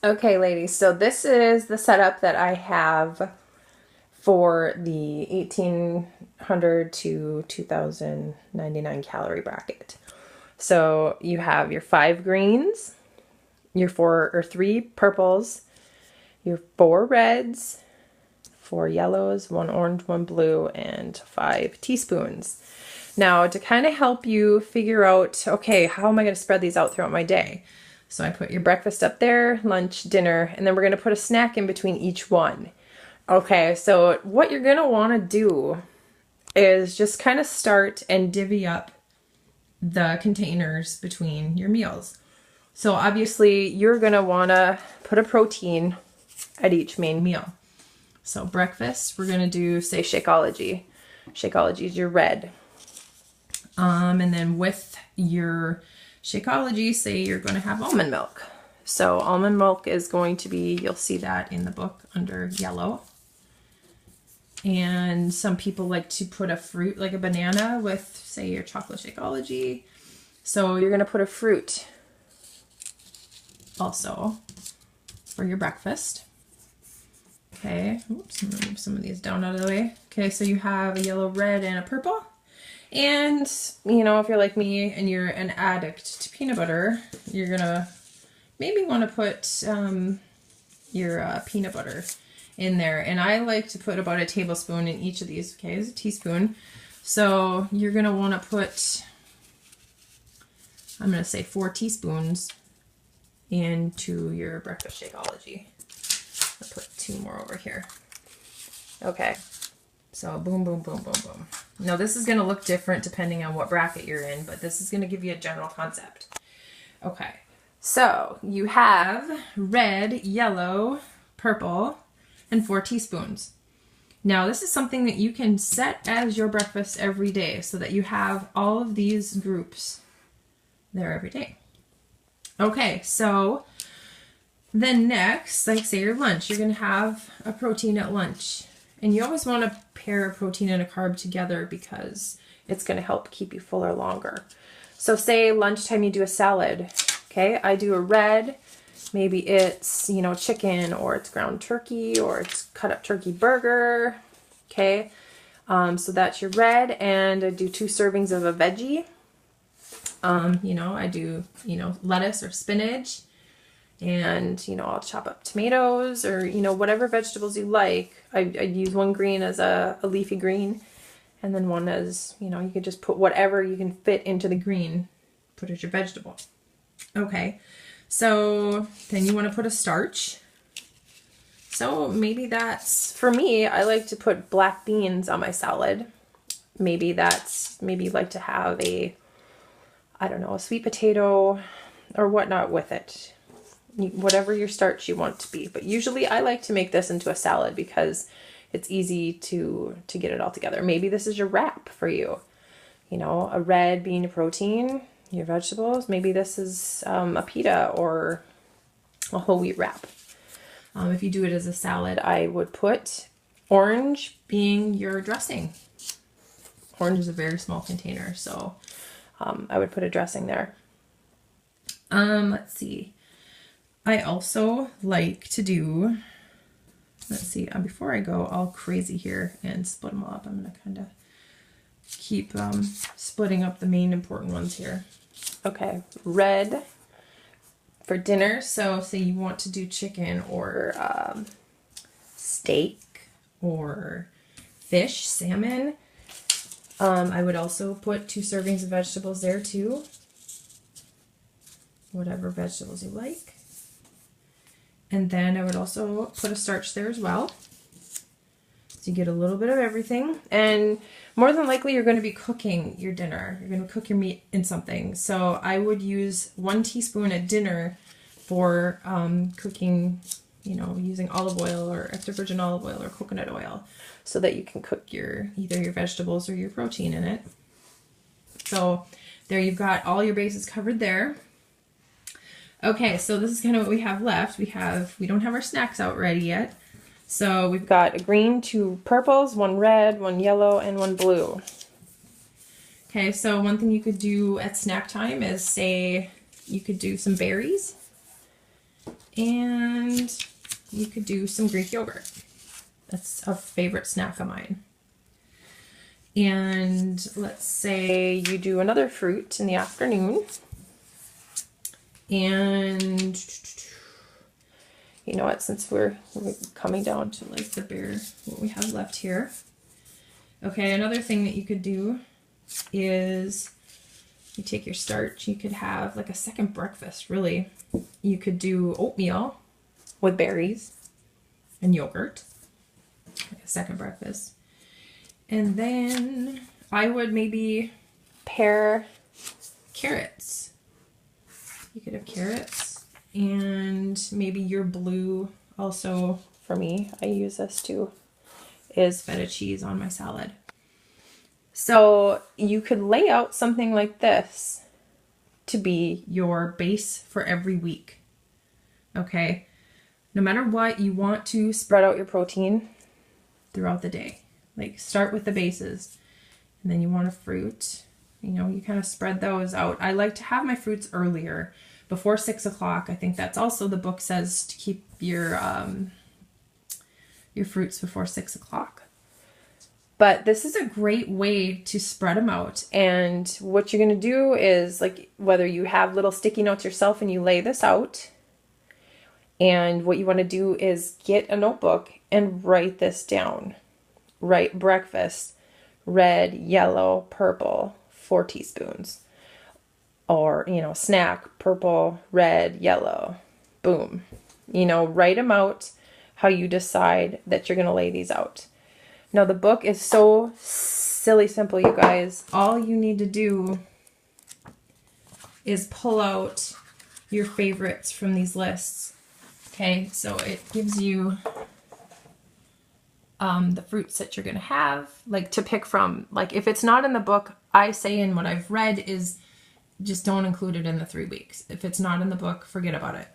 Okay, ladies, so this is the setup that I have for the 1800 to 2099 calorie bracket. So you have your 5 greens, your 3 purples, your 4 reds, 4 yellows, 1 orange, 1 blue, and 5 teaspoons. Now, to kind of help you figure out, okay, how am I going to spread these out throughout my day? So I put your breakfast up there, lunch, dinner, and then we're going to put a snack in between each one. Okay, so what you're going to want to do is just kind of start and divvy up the containers between your meals. So obviously you're going to want to put a protein at each main meal. So breakfast, we're going to do, say, Shakeology. Shakeology is your red. And then with your Shakeology, say you're going to have almond milk. So almond milk is going to be, you'll see that in the book under yellow. And some people like to put a fruit like a banana with, say, your chocolate Shakeology. So you're going to put a fruit also for your breakfast. Okay, oops, I'm going to move some of these down out of the way. Okay, so you have a yellow, red, and a purple. And, you know, if you're like me and you're an addict to peanut butter, you're going to maybe want to put your peanut butter in there. And I like to put about a tablespoon in each of these. Okay, it's a teaspoon. So you're going to want to put, I'm going to say 4 teaspoons into your breakfast Shakeology. I'll put 2 more over here. Okay. So boom, boom, boom, boom, boom. Now this is going to look different depending on what bracket you're in, but this is going to give you a general concept. Okay. So you have red, yellow, purple, and 4 teaspoons. Now this is something that you can set as your breakfast every day so that you have all of these groups there every day. Okay, so then next, like say your lunch, you're going to have a protein at lunch. And you always want to pair a protein and a carb together because it's going to help keep you fuller longer. So say lunchtime you do a salad. Okay, I do a red. Maybe it's, you know, chicken, or it's ground turkey, or it's cut up turkey burger. Okay, so that's your red. And I do 2 servings of a veggie. You know, I do, you know, lettuce or spinach. And, you know, I'll chop up tomatoes or, you know, whatever vegetables you like. I use 1 green as a leafy green, and then 1 as, you know, you can just put whatever you can fit into the green, put as your vegetable. Okay, so then you want to put a starch. So maybe that's, for me, I like to put black beans on my salad. Maybe you like to have a, I don't know, a sweet potato or whatnot with it. Whatever your starch you want to be. But usually I like to make this into a salad because it's easy to get it all together. Maybe this is your wrap for you. You know, a red being your protein, your vegetables. Maybe this is a pita or a whole wheat wrap. If you do it as a salad, I would put orange being your dressing. Orange is a very small container, so I would put a dressing there. Let's see. I also like to do, let's see, before I go all crazy here and split them all up, I'm going to kind of keep splitting up the main important ones here. Okay, red for dinner. So say you want to do chicken or steak or fish, salmon. I would also put 2 servings of vegetables there too. Whatever vegetables you like. And then I would also put a starch there as well. So you get a little bit of everything. And more than likely you're going to be cooking your dinner. You're going to cook your meat in something. So I would use 1 teaspoon at dinner for cooking, you know, using olive oil or extra virgin olive oil or coconut oil so that you can cook either your vegetables or your protein in it. So there you've got all your bases covered there. Okay, so this is kind of what we have left. We don't have our snacks out ready yet. So we've got a green, 2 purples, 1 red, 1 yellow, and 1 blue. Okay, so one thing you could do at snack time is, say, you could do some berries. And you could do some Greek yogurt. That's a favorite snack of mine. And let's say you do another fruit in the afternoon. And you know what, since we're coming down to like the bare, what we have left here. Okay, another thing that you could do is you take your starch, you could have like a second breakfast, really. You could do oatmeal with berries and yogurt, like a second breakfast. And then I would maybe pair carrots. You could have carrots and maybe your blue also, for me, I use this too, is feta cheese on my salad. So you could lay out something like this to be your base for every week. Okay? No matter what, you want to spread out your protein throughout the day. Like start with the bases and then you want a fruit. You know, you kind of spread those out. I like to have my fruits earlier, before 6 o'clock. I think that's also the book says to keep your fruits before 6 o'clock. But this is a great way to spread them out. And what you're going to do is, like, whether you have little sticky notes yourself and you lay this out, and what you want to do is get a notebook and write this down. Write breakfast, red, yellow, purple, 4 teaspoons. Or, you know, snack, purple, red, yellow, boom. You know, write them out how you decide that you're going to lay these out. Now, the book is so silly simple, you guys. All you need to do is pull out your favorites from these lists. Okay, so it gives you the fruits that you're going to have, like, to pick from. Like, if it's not in the book, I say in what I've read is just don't include it in the 3 weeks. If it's not in the book, forget about it.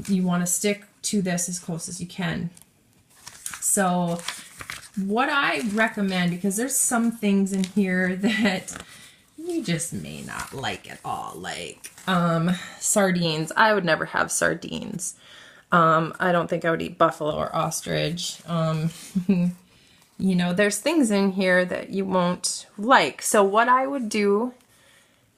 You want to stick to this as close as you can. So what I recommend, because there's some things in here that you just may not like at all, like sardines. I would never have sardines. I don't think I would eat buffalo or ostrich. You know, there's things in here that you won't like. So what I would do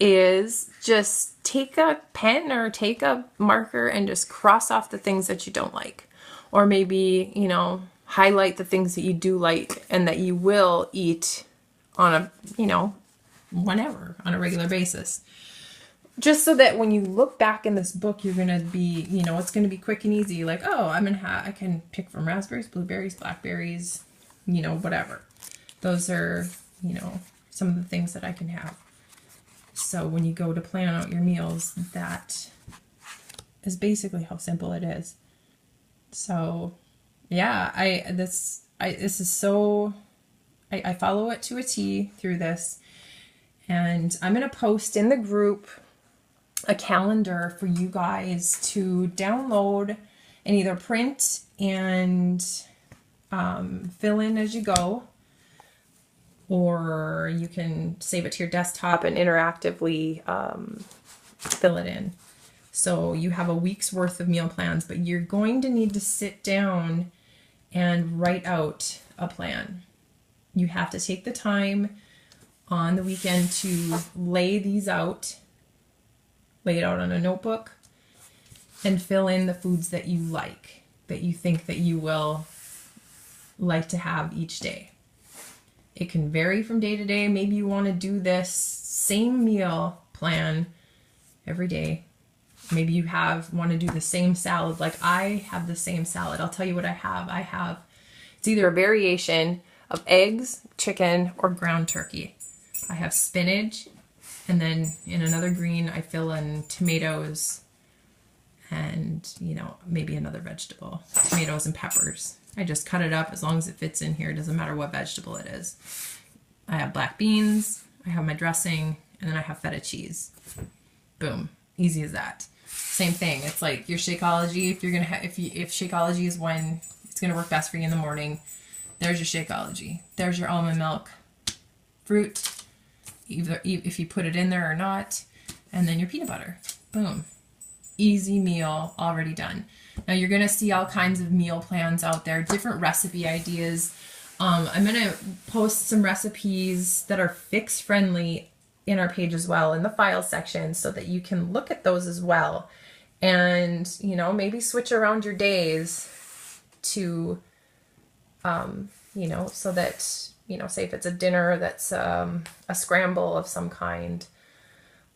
is just take a pen or take a marker and just cross off the things that you don't like. Or maybe, you know, highlight the things that you do like and that you will eat on a, you know, whenever, on a regular basis. Just so that when you look back in this book, you're going to be, you know, it's going to be quick and easy. Like, oh, I can pick from raspberries, blueberries, blackberries, you know, whatever. Those are, you know, some of the things that I can have. So when you go to plan out your meals, that is basically how simple it is. So yeah, this is so, I follow it to a T through this, and I'm going to post in the group a calendar for you guys to download and either print and fill in as you go, or you can save it to your desktop and interactively fill it in. So you have a week's worth of meal plans, but you're going to need to sit down and write out a plan. You have to take the time on the weekend to lay these out, lay it out on a notebook, and fill in the foods that you like, that you think that you will like to have each day. It can vary from day to day. Maybe you want to do this same meal plan every day. Maybe you want to do the same salad. Like I have the same salad. I'll tell you what I have. It's either a variation of eggs, chicken, or ground turkey. I have spinach, and then in another green, I fill in tomatoes and, you know, maybe another vegetable, tomatoes and peppers. I just cut it up as long as it fits in here. It doesn't matter what vegetable it is. I have black beans, I have my dressing, and then I have feta cheese. Boom. Easy as that. Same thing. It's like your Shakeology. If you're gonna if Shakeology is when it's gonna work best for you in the morning, there's your Shakeology. There's your almond milk, fruit, either if you put it in there or not, and then your peanut butter. Boom. easy meal already done. Now you're going to see all kinds of meal plans out there, different recipe ideas. I'm going to post some recipes that are fix friendly in our page as well in the file section so that you can look at those as well. And, you know, maybe switch around your days to, you know, so that, you know, say if it's a dinner that's a scramble of some kind,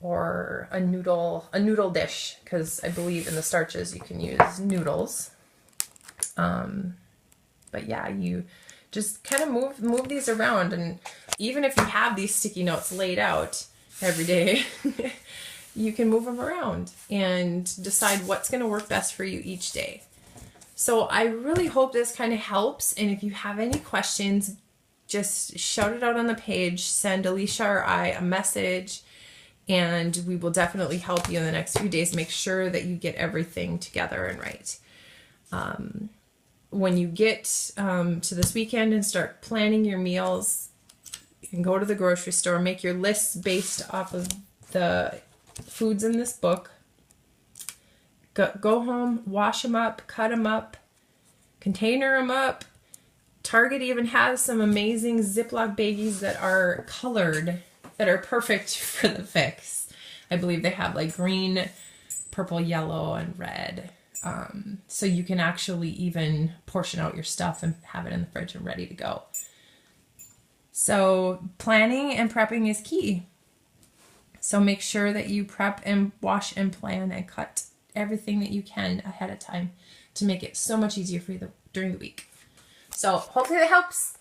or a noodle dish, because I believe in the starches you can use noodles. But yeah, you just kind of move these around, and even if you have these sticky notes laid out every day, you can move them around and decide what's going to work best for you each day. So I really hope this kind of helps, and if you have any questions, just shout it out on the page, send Alicia or I a message, and we will definitely help you in the next few days. Make sure that you get everything together and right. When you get to this weekend and start planning your meals, you can go to the grocery store, make your lists based off of the foods in this book. Go home, wash them up, cut them up, container them up. Target even has some amazing Ziploc baggies that are colored, that are perfect for the fix. I believe they have like green, purple, yellow, and red. So you can actually even portion out your stuff and have it in the fridge and ready to go. So planning and prepping is key. So make sure that you prep and wash and plan and cut everything that you can ahead of time to make it so much easier for you during the week. So hopefully that helps.